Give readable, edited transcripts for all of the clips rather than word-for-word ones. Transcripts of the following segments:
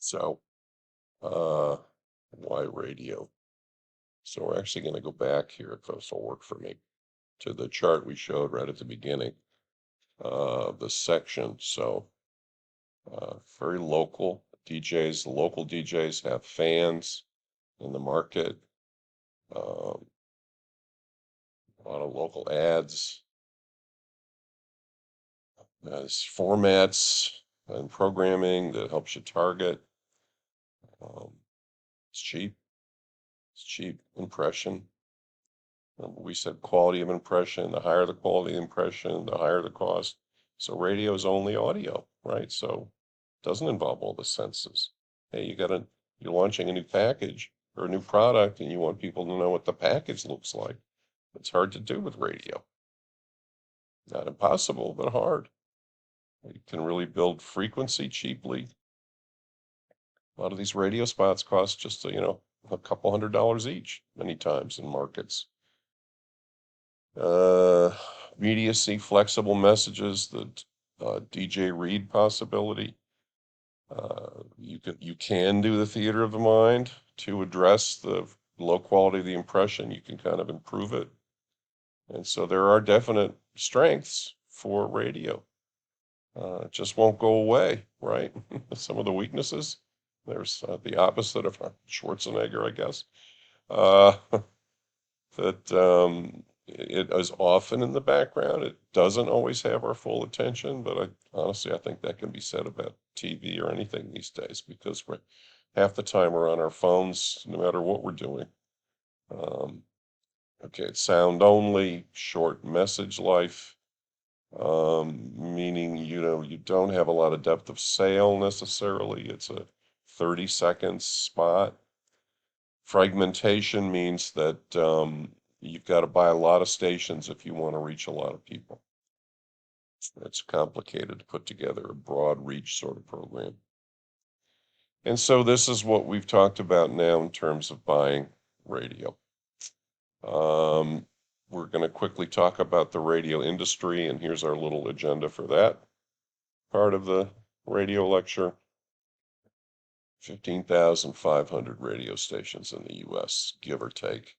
So, uh, why radio? So we're actually going to go back here, if this will work for me, to the chart we showed right at the beginning of the section. So, very local DJs, the local DJs have fans in the market, a lot of local ads, there's formats and programming that helps you target. Um, it's cheap. It's cheap impression. We said quality of impression. The higher the quality of impression, the higher the cost. So radio is only audio, right? So it doesn't involve all the senses. Hey, you're launching a new package or a new product and you want people to know what the package looks like. It's hard to do with radio. Not impossible, but hard. You can really build frequency cheaply. A lot of these radio spots cost just, a couple $100 each many times in markets. Uh, Immediacy, flexible messages, the DJ read possibility. You can do the theater of the mind to address the low quality of the impression. You can kind of improve it. And so there are definite strengths for radio. It just won't go away, right? Some of the weaknesses. There's the opposite of Schwarzenegger, I guess. Uh, that it is often in the background. It doesn't always have our full attention, but honestly, I think that can be said about TV or anything these days because half the time we're on our phones, no matter what we're doing. Um, okay, it's sound only, short message life, meaning, you don't have a lot of depth of sale necessarily. It's a 30 seconds spot. Fragmentation means that you've got to buy a lot of stations if you want to reach a lot of people. It's complicated to put together a broad reach sort of program. And so this is what we've talked about now in terms of buying radio. We're going to quickly talk about the radio industry, and here's our little agenda for that part of the radio lecture. 15,500 radio stations in the US, give or take.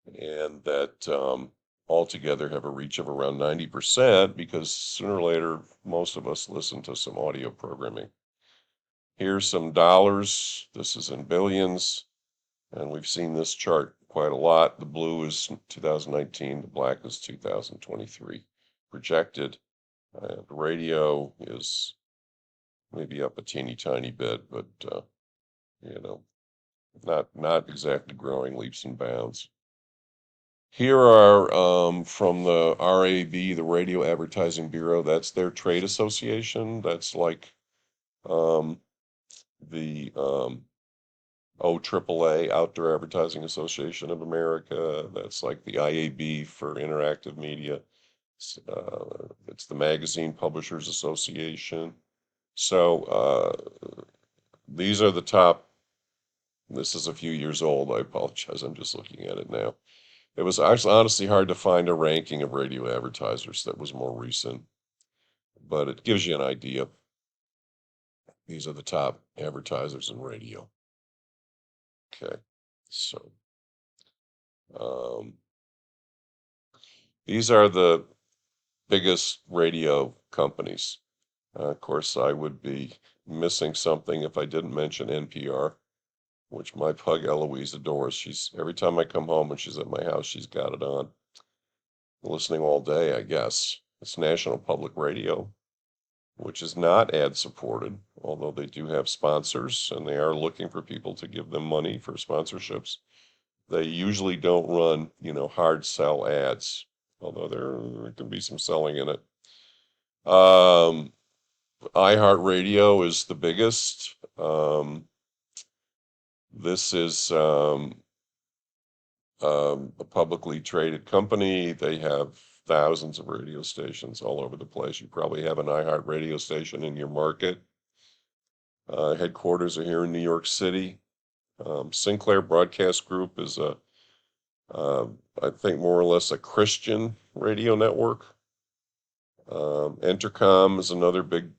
And that altogether have a reach of around 90% because sooner or later, most of us listen to some audio programming. Here's some dollars. This is in billions. And we've seen this chart quite a lot. The blue is 2019, the black is 2023 projected. And radio is maybe up a teeny tiny bit, but you know, not exactly growing leaps and bounds. Here are from the RAB, the Radio Advertising Bureau. That's their trade association. That's like um, the OAAA, Outdoor Advertising Association of America. That's like the IAB for interactive media. It's the Magazine Publishers Association. So these are the top. This is a few years old. I apologize. I'm just looking at it now. It was actually honestly hard to find a ranking of radio advertisers that was more recent, but it gives you an idea. These are the top advertisers in radio. Okay, so um, these are the biggest radio companies. Of course, I would be missing something if I didn't mention NPR, which my pug Eloise adores. She's every time I come home and she's at my house, she's got it on, listening all day, I guess. It's National Public Radio, which is not ad supported, although they do have sponsors and they are looking for people to give them money for sponsorships. They usually don't run, hard sell ads, although there can be some selling in it. Um, iHeartRadio is the biggest. This is a publicly traded company. They have thousands of radio stations all over the place. You probably have an iHeart radio station in your market. Headquarters are here in New York City. Sinclair Broadcast Group is I think more or less a Christian radio network. Entercom is another big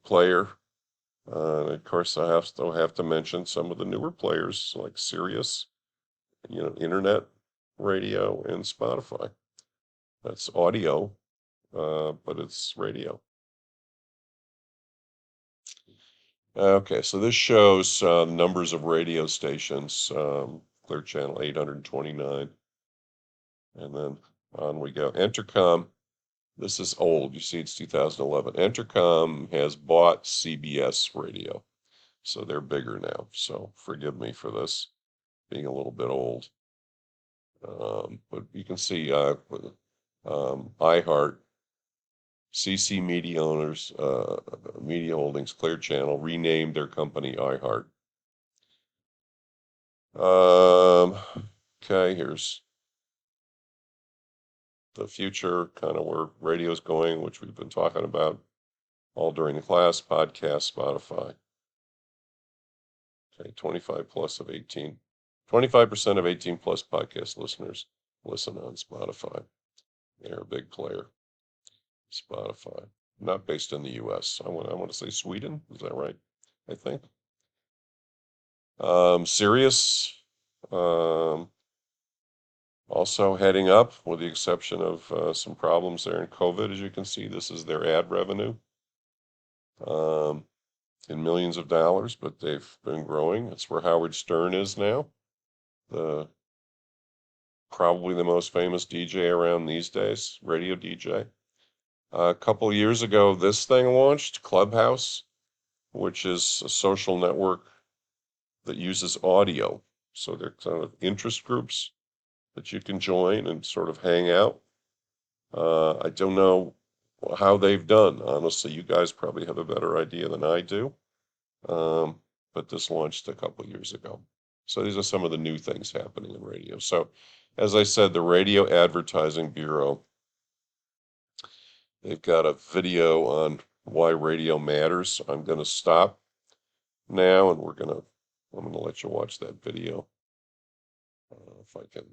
player. And of course, I still have to mention some of the newer players like Sirius, internet radio, and Spotify. That's audio, but it's radio. Okay, so this shows numbers of radio stations, Clear Channel 829, and then on we go. Entercom, this is old. You see, it's 2011. Entercom has bought CBS Radio, so they're bigger now. So forgive me for this being a little bit old. But you can see iHeart, CC Media owners, Media Holdings, Clear Channel renamed their company iHeart. Okay, here's the future, kind of where radio's going, which we've been talking about all during the class, podcast, Spotify. Okay, 25 plus of 18. 25% of 18 plus podcast listeners listen on Spotify. They're a big player. Spotify. Not based in the US. I want to say Sweden. Is that right? I think. Sirius, also heading up, with the exception of some problems there in COVID. As you can see, this is their ad revenue in millions of dollars, but they've been growing. It's where Howard Stern is now, probably the most famous DJ around these days, radio DJ. A couple years ago, this thing launched, Clubhouse, which is a social network that uses audio. So they're kind of interest groups that you can join and sort of hang out. I don't know how they've done. Honestly, you guys probably have a better idea than I do. But this launched a couple years ago. So these are some of the new things happening in radio. So, as I said, the Radio Advertising Bureau, they've got a video on why radio matters. I'm going to stop now, and I'm going to let you watch that video. If I can.